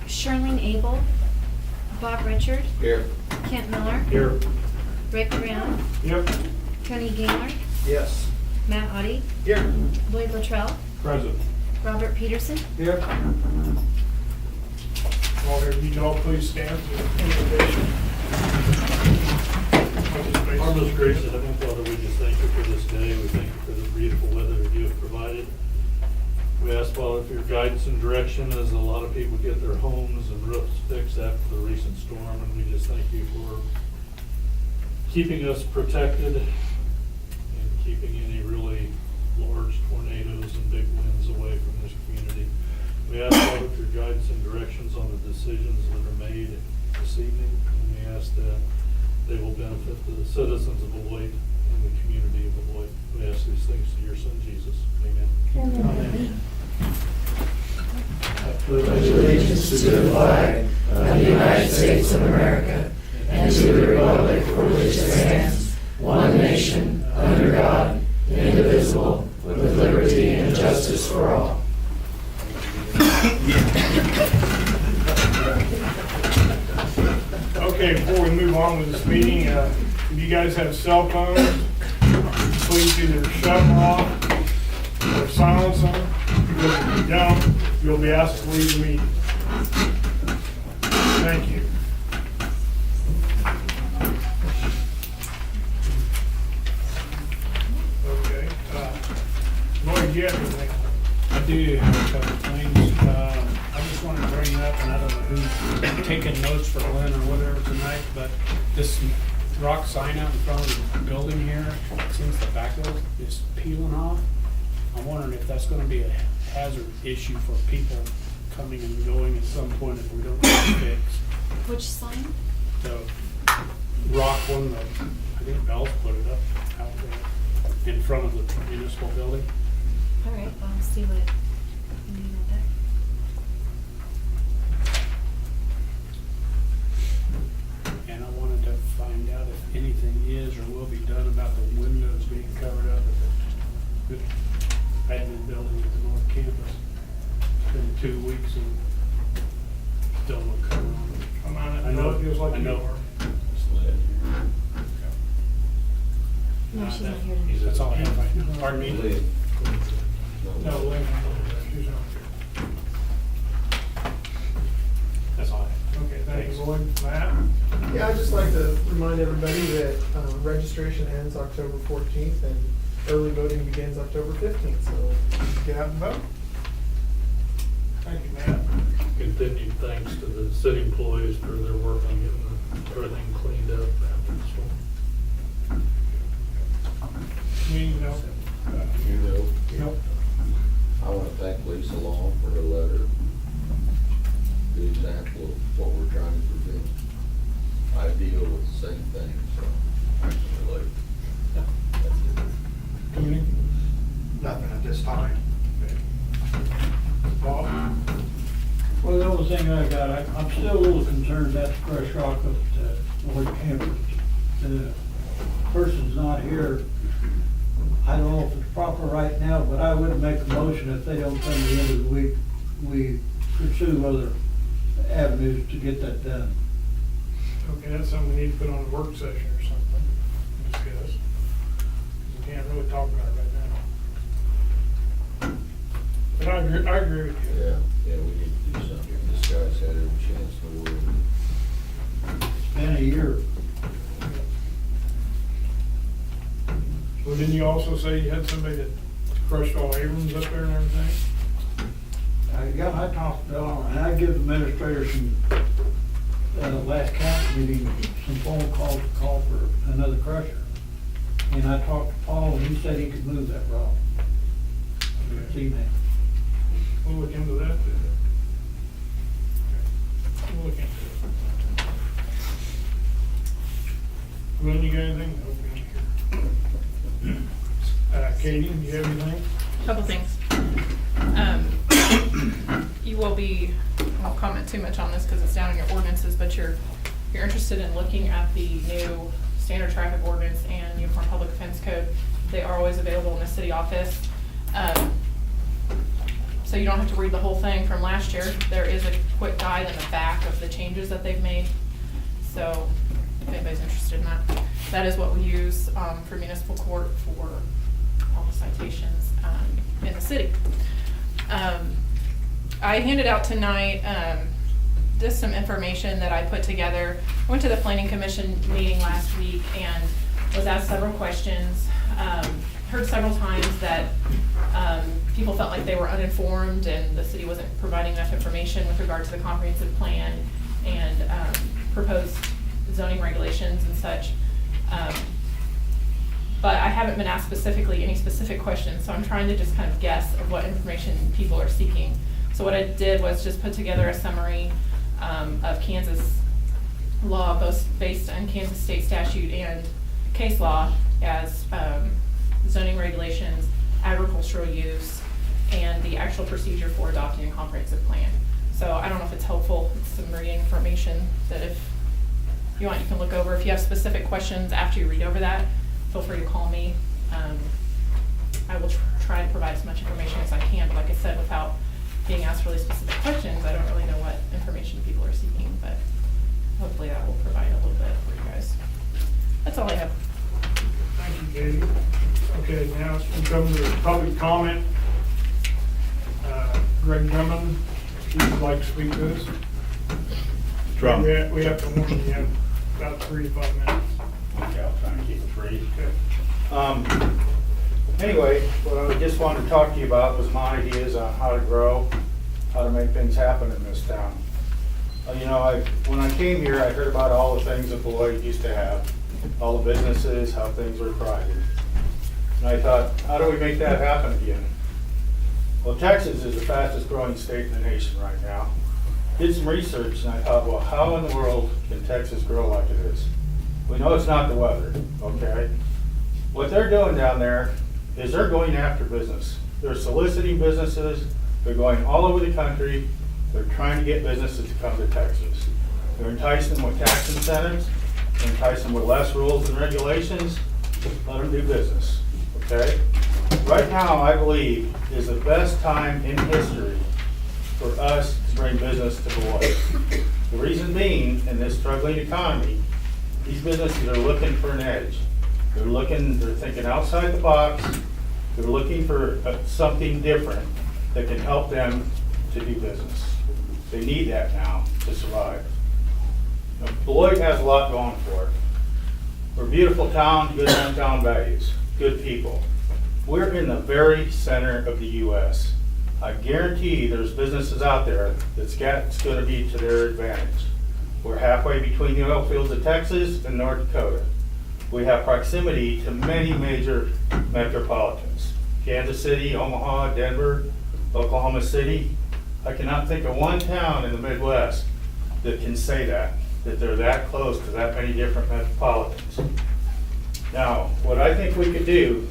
Sherlene Abel, Bob Richard, Here. Kent Miller, Here. Rick Brown, Yep. Tony Gaylor, Yes. Matt Audie, Here. Lloyd Luttrell, Present. Robert Peterson. Here. All here, you all please stand for the invitation. Our most gracious Heavenly Father, we just thank you for this day. We thank you for the beautiful weather that you have provided. We ask, Father, for your guidance and direction as a lot of people get their homes and roofs fixed after the recent storm. And we just thank you for keeping us protected and keeping any really large tornadoes and big winds away from this community. We ask, Father, for your guidance and directions on the decisions that are made this evening. And we ask that they will benefit the citizens of Beloit and the community of Beloit. We ask these things through your Son, Jesus. Amen. Amen. I pledge allegiance to the flag of the United States of America and to the republic for which it stands, one nation, under God, indivisible, with liberty and justice for all. Okay, before we move on with this meeting, if you guys have cell phones, please either shut them off or silence them, because if you don't, you'll be asked to leave the meeting. Thank you. Okay, Lloyd, do you have anything? I do have a couple of things. I just wanted to bring up, and I don't know who's taking notes for Glenn or whatever tonight, but this rock sign out in front of the building here, it seems the backhoe is peeling off. I'm wondering if that's gonna be a hazard issue for people coming and going at some point if we don't get it fixed. Which sign? The rock one, I think Bell's put it up out there in front of the municipal building. All right, well, I'll see what you need right there. And I wanted to find out if anything is or will be done about the windows being covered up at the admin building at the North Campus. It's been 2 weeks and still no cover on it. Come on, I I know know- it feels like I you know. are. No, she's not here He's tonight. That's all I have right now. Pardon me? No, Lynn, she's not here. That's all I have. Okay, thank you, Lloyd. Matt? Yeah, I'd just like to remind everybody that registration ends October 14th and early voting begins October 15th, so Get out and vote. Thank you, Matt. Continued thanks to the city employees for their work on getting everything cleaned up after the storm. Me, no. You know, Nope. I want to thank Lisa Long for her letter. The example of what we're trying to prevent. I deal with the same thing, so I can relate. That's it. Tony? Nothing at this time. Bob? Well, the only thing I got, I'm still a little concerned about the crush rock up at Lloyd Campus. The person's not here. I don't know if it's proper right now, but I would make a motion if they don't come to the end of the week, we pursue other avenues to get that done. Okay, that's something we need to put on a work session or something, discuss. We can't really talk about it right now. But I agree with you. Yeah, we need to do something. This guy's had every chance in the world. It's been a year. Well, didn't you also say you had somebody that crushed all Abrams up there and everything? Yeah, I talked to Bill, and I give the administrator some, last council meeting, some phone calls to call for another crusher. And I talked to Paul, and he said he could move that rock. See, man. We'll look into that then. Okay. We'll look into it. Glenn, you got anything? Katie, do you have anything? Couple things. You will be, I won't comment too much on this because it's down in your ordinances, but you're interested in looking at the new standard traffic ordinance and uniform public defense code. They are always available in the city office. so you don't have to read the whole thing from last year. There is a quick guide in the back of the changes that they've made. So if anybody's interested in that, that is what we use for municipal court for all the citations in the city. I handed out tonight just some information that I put together. I went to the planning commission meeting last week and was asked several questions. Heard several times that people felt like they were uninformed and the city wasn't providing enough information with regard to the comprehensive plan and proposed zoning regulations and such. But I haven't been asked specifically any specific questions, so I'm trying to just kind of guess of what information people are seeking. So what I did was just put together a summary of Kansas law, both based on Kansas state statute and case law, as zoning regulations, agricultural use, and the actual procedure for adopting a comprehensive plan. So I don't know if it's helpful. It's some reading information that if you want, you can look over. If you have specific questions after you read over that, feel free to call me. I will try to provide as much information as I can, but like I said, without being asked really specific questions, I don't really know what information people are seeking, but hopefully that will provide a little bit for you guys. That's all I have. Thank you, Katie. Okay, now we come to the public comment. Greg Drummond, if you would like to speak to us. We have to warn you, you have about 3 to 5 minutes. Okay, I'll try and keep it brief. Okay. Anyway, what I just wanted to talk to you about was my ideas on how to grow, how to make things happen in this town. You know, when I came here, I heard about all the things that Beloit used to have, all the businesses, how things were thriving. And I thought, how do we make that happen again? Well, Texas is the fastest growing state in the nation right now. Did some research and I thought, well, how in the world can Texas grow like it is? We know it's not the weather, okay? What they're doing down there is they're going after business. They're soliciting businesses. They're going all over the country. They're trying to get businesses to come to Texas. They're enticing them with tax incentives. They're enticing them with less rules and regulations. Let them do business, okay? Right now, I believe, is the best time in history for us to bring business to Beloit. The reason being, in this struggling economy, these businesses are looking for an edge. They're thinking outside the box. They're looking for something different that can help them to do business. They need that now to survive. Now, Beloit has a lot going for it. We're a beautiful town, good hometown values, good people. We're in the very center of the U.S. I guarantee there's businesses out there that's going to be to their advantage. We're halfway between the oil fields of Texas and North Dakota. We have proximity to many major metropolitans. Kansas City, Omaha, Denver, Oklahoma City. I cannot think of one town in the Midwest that can say that they're that close to that many different metropolitans. Now, what I think we could do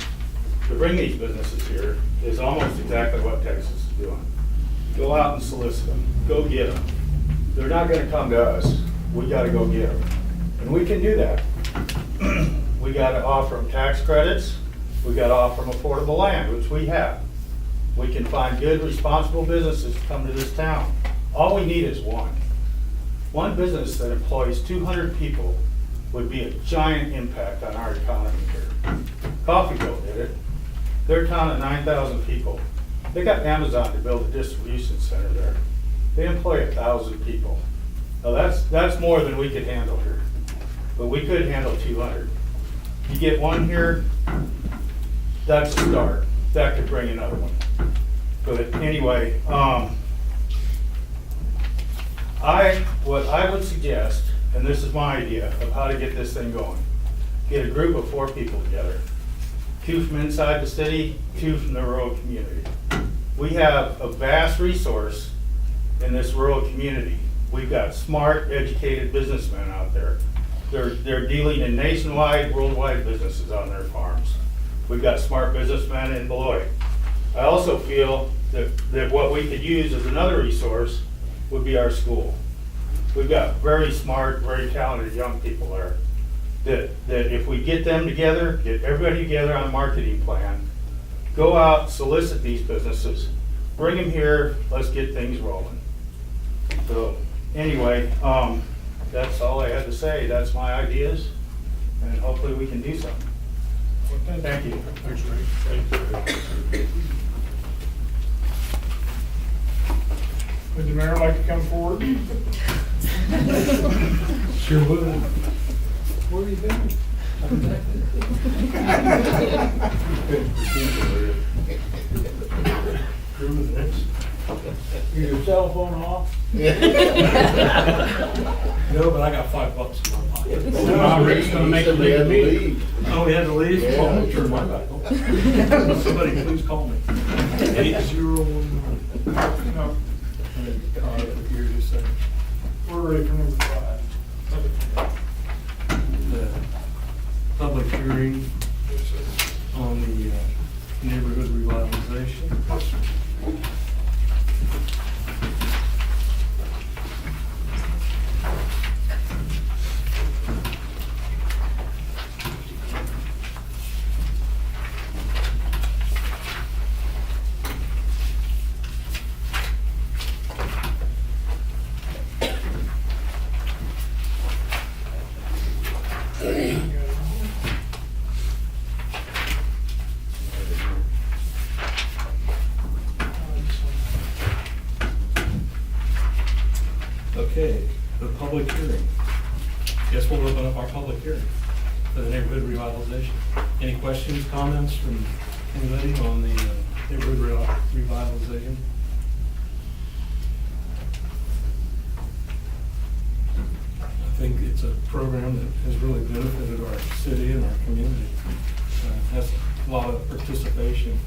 to bring these businesses here is almost exactly what Texas is doing. Go out and solicit them. Go get them. They're not going to come to us. We got to go get them. And we can do that. We got to offer them tax credits. We got to offer them affordable land, which we have. We can find good, responsible businesses to come to this town. All we need is one. One business that employs 200 people would be a giant impact on our economy here. Coffeyville did it. Their town of 9,000 people. They got Amazon to build a distribution center there. They employ 1,000 people. Now that's more than we could handle here, but we could handle 200. You get one here, that's a start. That could bring another one. But anyway, what I would suggest, and this is my idea of how to get this thing going, get a group of 4 people together. 2 from inside the city, 2 from the rural community. We have a vast resource in this rural community. We've got smart, educated businessmen out there. They're dealing in nationwide, worldwide businesses on their farms. We've got smart businessmen in Beloit. I also feel that what we could use as another resource would be our school. We've got very smart, very talented young people there. That if we get them together, get everybody together on a marketing plan, go out, solicit these businesses, bring him here, let's get things rolling. So, anyway, that's all I had to say, that's my ideas, and hopefully we can do something. Thank you. Thanks, Ray. Thank you. Would the mayor like to come forward? Sure would. What are you doing? Is your cell phone off? No, but I got $5 in my pocket. Rick's gonna make a big meeting. Oh, we had to leave? Yeah. Oh, turn my back on. Somebody please call me. 8011. No, Here, just a second. we're ready for number 5. The public hearing on the neighborhood revitalization. Okay, the public hearing. Guess we'll open up our public hearing for the neighborhood revitalization. Any questions, comments from anybody on the neighborhood revitalization? I think it's a program that has really benefited our city and our community. Has a lot of participation,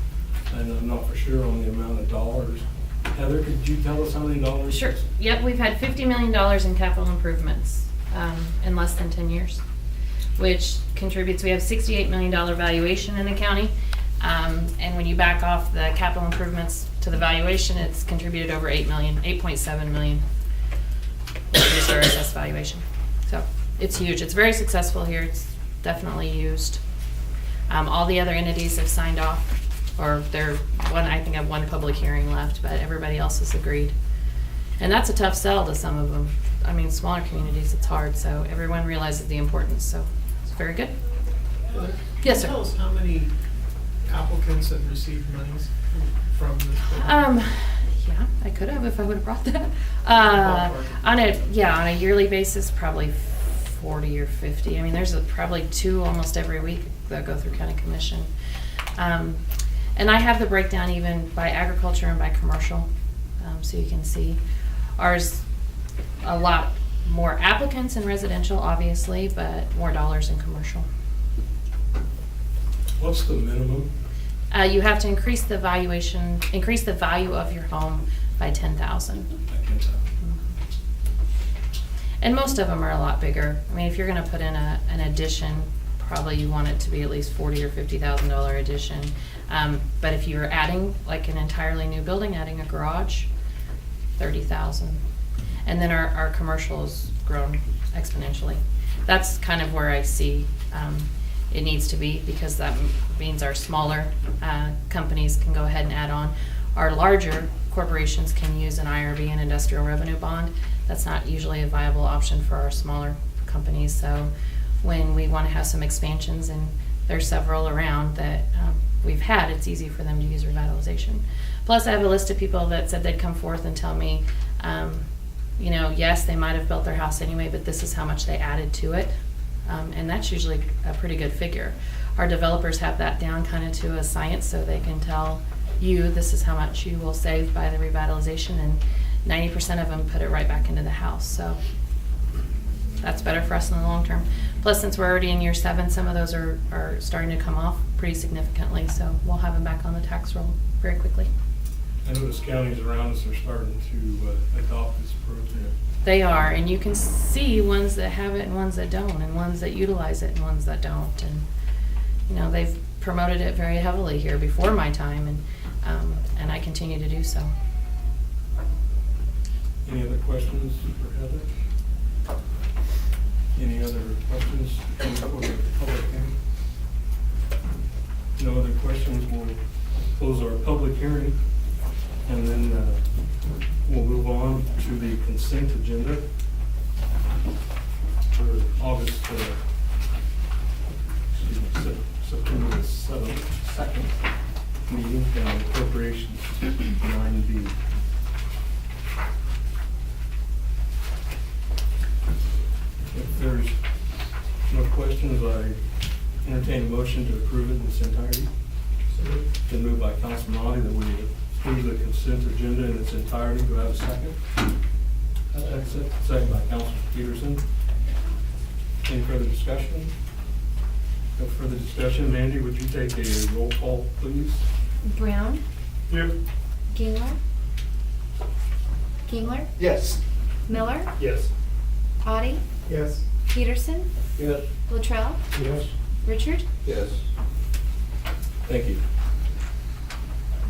and I'm not for sure on the amount of dollars. Heather, could you tell us how many dollars? Sure. Yep, we've had $50 million in capital improvements in less than 10 years, which contributes, we have $68 million valuation in the county. And when you back off the capital improvements to the valuation, it's contributed over $8.7 million. Increased our assessed valuation. So it's huge. It's very successful here. It's definitely used. All the other entities have signed off, or I think I have one public hearing left, but everybody else has agreed. And that's a tough sell to some of them. I mean, smaller communities, it's hard, so everyone realizes the importance, so it's very good. Yes, sir. Tell us how many applicants have received monies from this program? Yeah, I could have if I would have brought that. On a yearly basis, probably 40 or 50. I mean, there's probably 2 almost every week that go through county commission. And I have the breakdown even by agriculture and by commercial, so you can see. Ours, a lot more applicants in residential, obviously, but more dollars in commercial. What's the minimum? You have to increase the value of your home by 10,000. I can't tell. And most of them are a lot bigger. I mean, if you're gonna put in an addition, probably you want it to be at least $40,000 or $50,000 addition. But if you're adding like an entirely new building, adding a garage, 30,000. And then our commercial has grown exponentially. That's kind of where I see it needs to be, because that means our smaller companies can go ahead and add on. Our larger corporations can use an IRB, an industrial revenue bond. That's not usually a viable option for our smaller companies. So when we want to have some expansions, and there's several around that we've had, it's easy for them to use revitalization. Plus, I have a list of people that said they'd come forth and tell me, you know, yes, they might have built their house anyway, but this is how much they added to it. And that's usually a pretty good figure. Our developers have that down kind of to a science, so they can tell you this is how much you will save by the revitalization, and 90% of them put it right back into the house. So that's better for us in the long term. Plus, since we're already in year 7, some of those are starting to come off pretty significantly, so we'll have them back on the tax roll very quickly. I notice counties around us are starting to adopt this program. They are, and you can see ones that have it and ones that don't, and ones that utilize it and ones that don't. And you know, they've promoted it very heavily here before my time, and I continue to do so. Any other questions for Heather? Any other questions for the public hearing? No other questions, we'll close our public hearing. And then we'll move on to the consent agenda for August, September the 2nd meeting, and appropriations 9B. If there's no questions, I entertain a motion to approve it in its entirety. Been moved by Councilman Audi that we approve the consent agenda in its entirety. Do I have a second? Second by Councilman Peterson. Any further discussion? No further discussion. Mandy, would you take a roll call, please? Brown, Yep. Gingler, Yes. Miller, Yes. Audi, Yes. Peterson, Yes. Latrell, Yes. Richard. Yes. Thank you.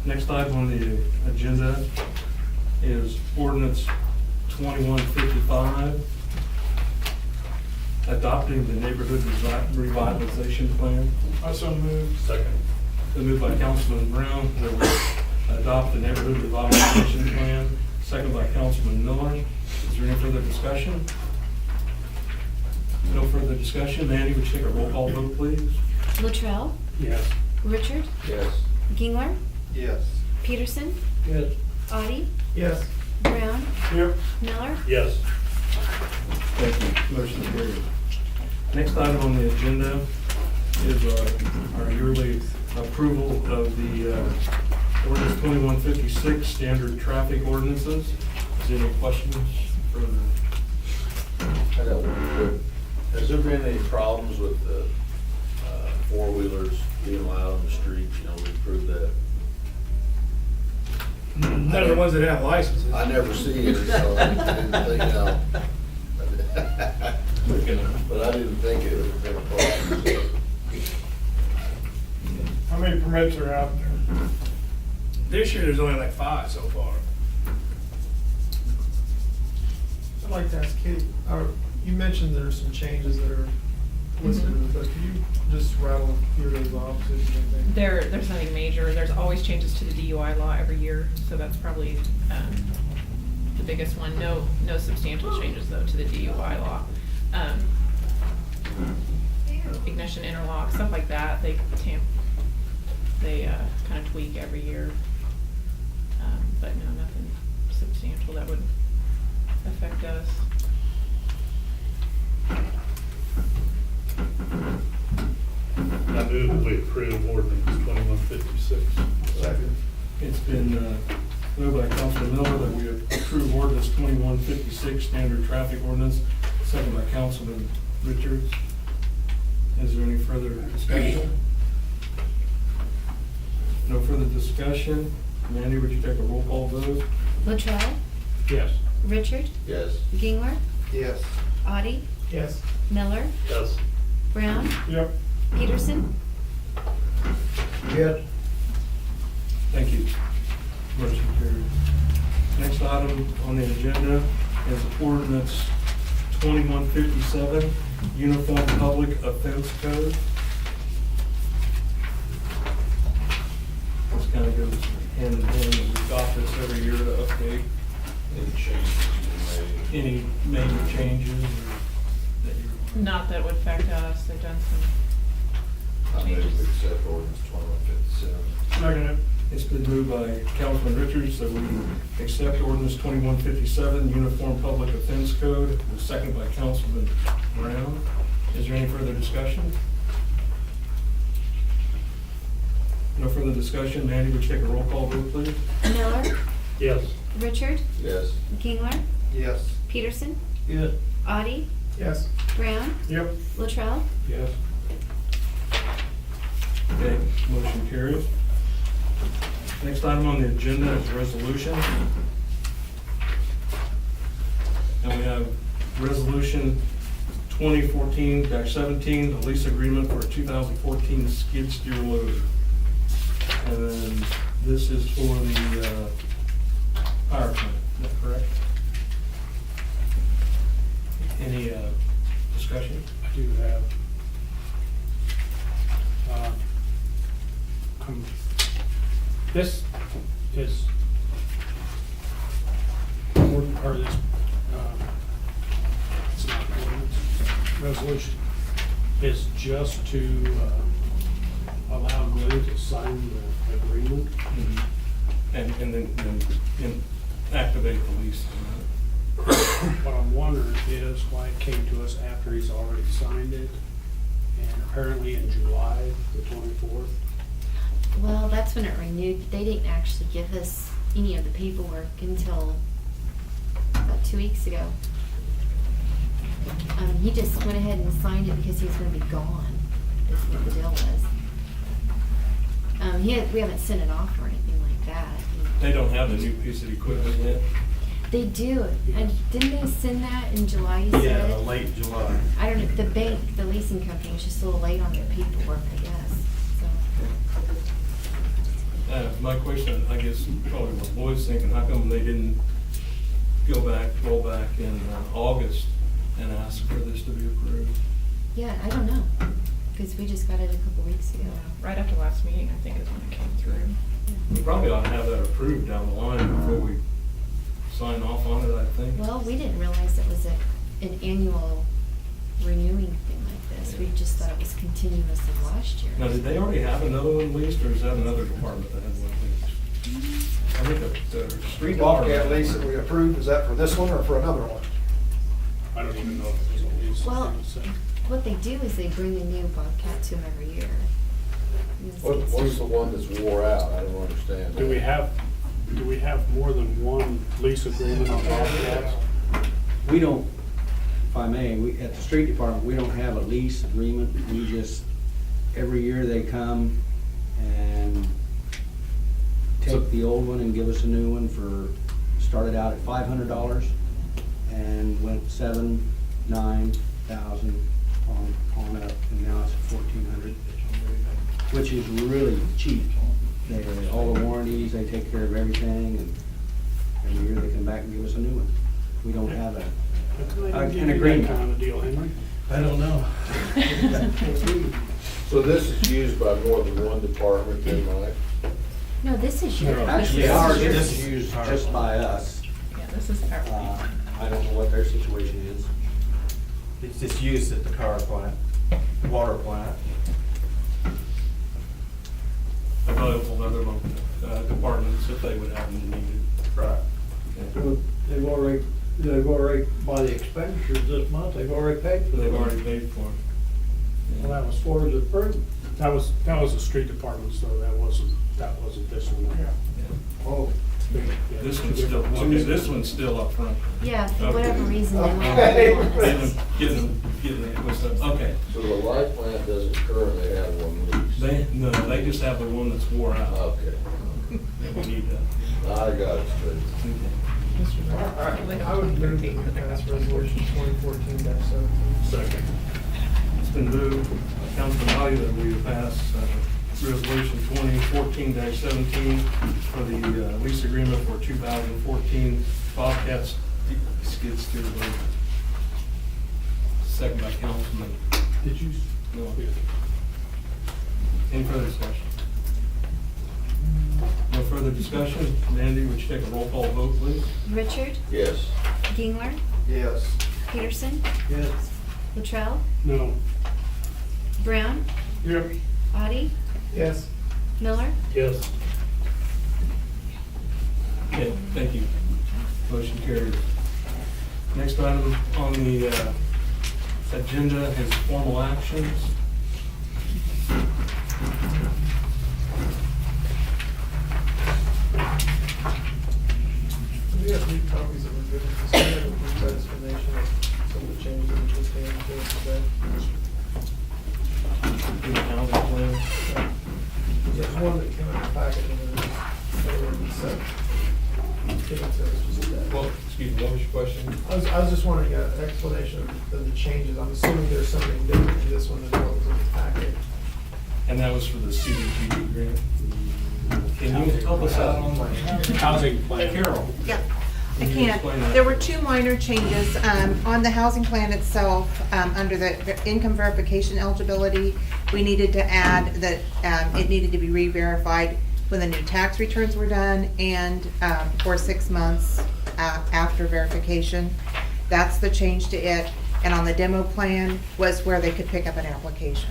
Next item on the agenda is ordinance 2155, adopting the neighborhood revitalization plan. I so moved. Second. Been moved by Councilman Brown that we adopt the neighborhood revitalization plan, second by Councilman Miller. Is there any further discussion? No further discussion. Mandy, would you take a roll call vote, please? Latrell, Yes. Richard, Yes. Gingler, Yes. Peterson, Yes. Audi, Yes. Brown, Yep. Miller. Yes. Thank you. Motion carried. Next item on the agenda is our yearly approval of the ordinance 2156, standard traffic ordinances. Is there any questions further? I got one quick. Has there been any problems with the four-wheelers being allowed on the streets? You know, we approved that. None of the ones that have licenses. I never see it, so I didn't think, no. But I didn't think it would have been a problem. so. How many permits are out there? This year, there's only like 5 so far. I'd like to ask Katie, you mentioned there's some changes that are listed, but could you just rattle a few of those off? So you think? There's nothing major. There's always changes to the DUI law every year, so that's probably the biggest one. No substantial changes though to the DUI law. Ignition interlock, stuff like that, they kind of tweak every year. But no, nothing substantial that would affect us. I move that we approve ordinance 2156. Second. It's been moved by Councilman Miller that we approve ordinance 2156, standard traffic ordinance, second by Councilman Richards. Is there any further discussion? No further discussion. Mandy, would you take a roll call vote? Latrell, Yes. Richard, Yes. Gingler, Yes. Audi, Yes. Miller, Yes. Brown, Yep. Peterson. Yes. Thank you. Motion carried. Next item on the agenda is ordinance 2157, Uniform Public Offense Code. This kind of goes hand in hand, and we've got this every year to update Any changes you made? any major changes or that you're. Not that would affect us. They've done some I move changes. we accept ordinance 2157. Second. It's been moved by Councilman Richards that we accept ordinance 2157, Uniform Public Offense Code, and second by Councilman Brown. Is there any further discussion? No further discussion. Mandy, would you take a roll call vote, please? Miller, Yes. Richard, Yes. Gingler, Yes. Peterson, Yes. Audi, Yes. Brown, Yep. Latrell. Yes. Okay, motion carries. Next item on the agenda is resolution. And we have resolution 2014-17, the lease agreement for a 2014 skid steer loader. And then this is for the power plant, is that correct? Any discussion? I do have. This is or this, it's not an ordinance, resolution, is just to allow Glenn to sign the agreement. And then activate the lease. What I'm wondering is why it came to us after he's already signed it, and apparently in July the 24th. Well, that's when it renewed. They didn't actually give us any of the paperwork until about 2 weeks ago. He just went ahead and signed it because he was gonna be gone. That's what the deal was. We haven't sent it off or anything like that. They don't have the new piece of equipment yet? They do, and didn't they send that in July, you Yeah, said? late July. I don't know, the bank, the leasing company was just a little late on their paperwork, I guess, so. My question, I guess, probably what Lloyd's thinking, how come they didn't roll back in August and ask for this to be approved? Yeah, I don't know, because we just got it a couple weeks ago. Right after last meeting, I think is when it came through. We probably ought to have that approved down the line before we sign off on it, I think. Well, we didn't realize it was an annual renewing thing like this. We just thought it was continuous of last year. Now, did they already have another one leased, or is that another department that had one leased? I think the street Bobcat department. lease that we approved, is that for this one or for another one? I don't even know if it was a lease. Well, what they do is they bring a new Bobcat to them every year. What's the one that's wore out? I don't understand. Do we have more than one lease agreement on Bobcats? We don't, if I may, at the street department, we don't have a lease agreement. We just, every year they come and take the old one and give us a new one started out at $500 and went 7,000, 9,000 on up, and now it's at 1,400, which is really cheap. All the warranties, they take care of everything, and every year they come back and give us a new one. We don't have an agreement. Kind of a deal, Henry? I don't know. So this is used by more than one department then, Mike? No, this is your. Actually, ours is used just by us. Yeah, this is our. I don't know what their situation is. It's just used at the power plant, water plant. Available to other departments if they would have them needed. Right. They've already, by the expenditures this month, they've already paid for They've it. already paid for it. Well, that was for the approved. That was the street department, so that wasn't this one. Yeah. Oh. This one's still, okay, this one's still up front. Yeah, for Okay. whatever reason, they Okay. won't want us. Getting it, okay. So the light plant doesn't currently have one leased? No, they just have the one that's wore out. Okay. We need that. I got it straight. I would move that we pass resolution 2014-17. Second. It's been moved, Councilman Holly, that we pass resolution 2014-17 for the lease agreement for 2014 Bobcat skid steer loader. Second by Councilman. Did you? No. Any further discussion? No further discussion. Mandy, would you take a roll call vote, please? Richard, Yes. Gingler, Yes. Peterson, Yes. Latrell, No. Brown, Yep. Audi, Yes. Miller. Yes. Okay, thank you. Motion carried. Next item on the agenda is formal actions. We have new copies that were given to us, a brief explanation of some of the changes that we just made today. In the housing plan. There's one that came in the packet and then already sent. Given to us just today. Well, excuse me, what was your question? I was just wondering, an explanation of the changes. I'm assuming there's something different in this one than what was in the packet. And that was for the CDBG grant. Can you help us out on that? Housing plan. Carol. Yep, I Can you can. explain that? There were two minor changes. On the housing plan itself, under the income verification eligibility, we needed to add that it needed to be re-verified when the new tax returns were done, and for 6 months after verification. That's the change to it. And on the demo plan was where they could pick up an application.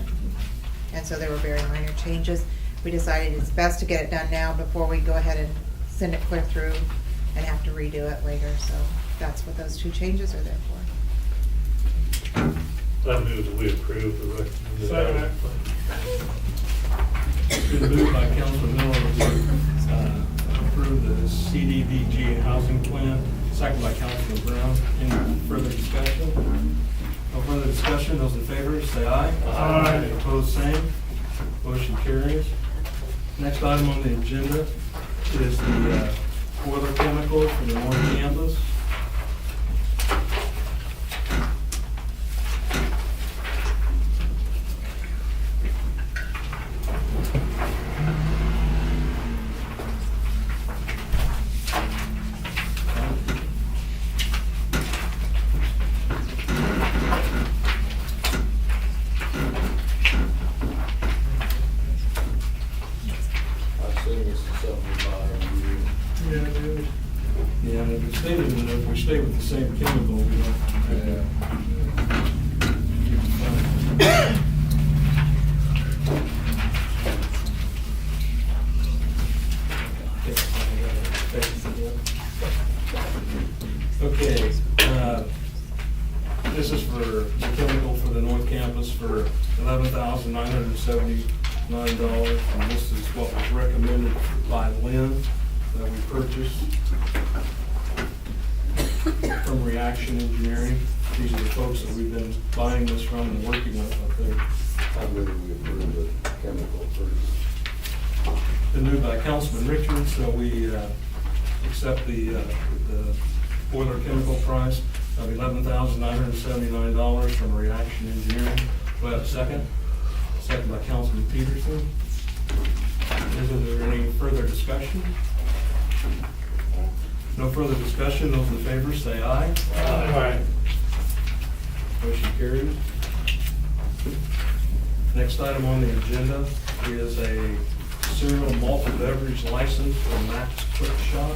And so there were very minor changes. We decided it's best to get it done now before we go ahead and send it clear through and have to redo it later. So that's what those 2 changes are there for. I move that we approve the recommended. Second. It's been moved by Councilman Miller to approve the CDBG housing plan, second by Councilman Brown. Any further discussion? No further discussion, those in favor, say aye. Aye. Opposed, same. Motion carries. Next item on the agenda is the boiler chemical for the North Campus. I assume this is something we buy every year. Yeah, it is. Yeah, and if it's stated, and if we stay with the same chemical, we don't have to. Okay, this is for the chemical for the North Campus for $11,979, and this is what was recommended by Lynn that we purchased from Reaction Engineering. These are the folks that we've been buying this from and working with up there. I believe we approve the chemical purchase. Been moved by Councilman Richards, so we accept the boiler chemical price of $11,979 from Reaction Engineering. Do I have a second? Second by Councilman Peterson. Is there any further discussion? No further discussion, those in favor say aye. Aye. Motion carries. Next item on the agenda is a cereal malt beverage license for Max Quick Shop.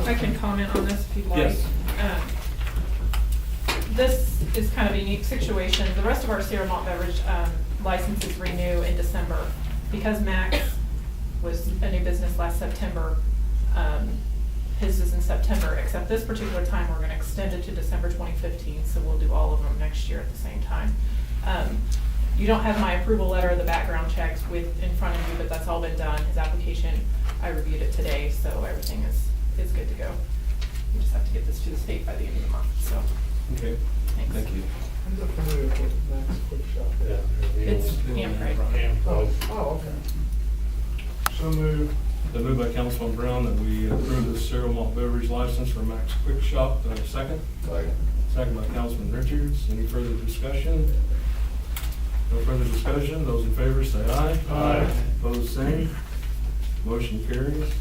I can comment on this if you'd like. Yes. This is kind of a unique situation. The rest of our cereal malt beverage licenses renew in December. Because Max was a new business last September, his is in September, except this particular time, we're gonna extend it to December 2015, so we'll do all of them next year at the same time. You don't have my approval letter or the background checks in front of you, but that's all been done. His application, I reviewed it today, so everything is good to go. We just have to get this to the state by the end of the month, so. Okay, Thanks. thank you. I'm not familiar with Max Quick Shop. Yeah. It's Hamfrey. Hamfrey. Oh, okay. So moved. Been moved by Councilman Brown that we approve the cereal malt beverage license for Max Quick Shop. Do I have a second? Second. Second by Councilman Richards. Any further discussion? No further discussion. Those in favor say aye. Aye. Opposed, same. Motion carries.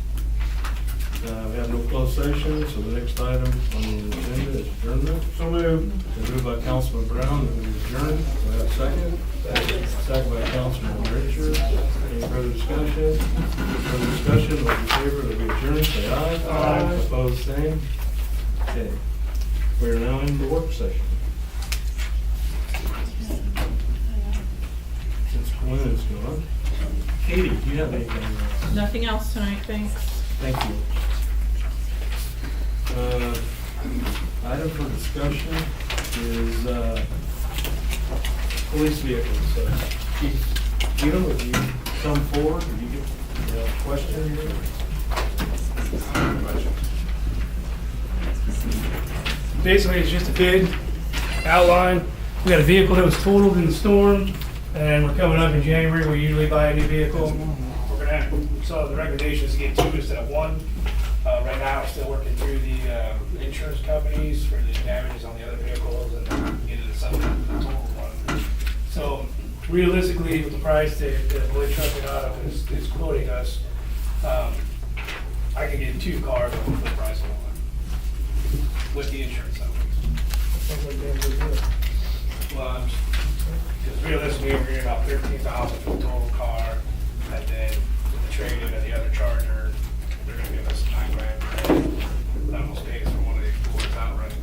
We have no closed session, so the next item on the agenda is adjournment. So moved. Been moved by Councilman Brown that we adjourn. Do I have a second? Second by Councilman Richards. Any further discussion? Further discussion, those in favor that we adjourn, say aye. Aye. Opposed, same. Okay. We are now in the work session. Since Gwen is gone. Katie, do you have anything else? Nothing else tonight, thanks. Thank you. Item for discussion is police vehicles. Chief Guido, if you come forward, if you get a question here. Basically, it's just a bid outline. We got a vehicle that was totaled in the storm, and we're coming up in January. We usually buy a new vehicle. We're gonna have, so the recommendation is to get 2 instead of 1. Right now, we're still working through the insurance companies for the damages on the other vehicles and get it something total one. So realistically, with the price that Lloyd Truck and Auto is quoting us, I can get 2 cars for the price of 1 with the insurance companies. Sounds like damn good deal. Well, Because realistically, we're getting about 13,000 for the total car, and then with the trade-in of the other Charger, they're gonna give us $9,000. That almost pays for one of the Explorers outright.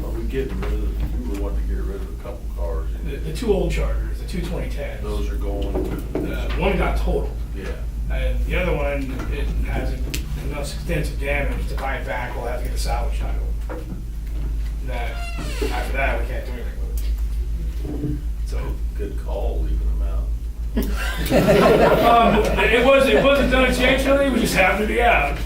Are we getting rid of, we want to get rid of a couple cars? The two old Chargers, the two 2010s. Those are going to. One got totaled, Yeah. and the other one, it has enough extensive damage to buy it back, we'll have to get a salvage title. That, after that, we can't do anything with it. So, Good call leaving them out. it wasn't done intentionally, we just happened to be out.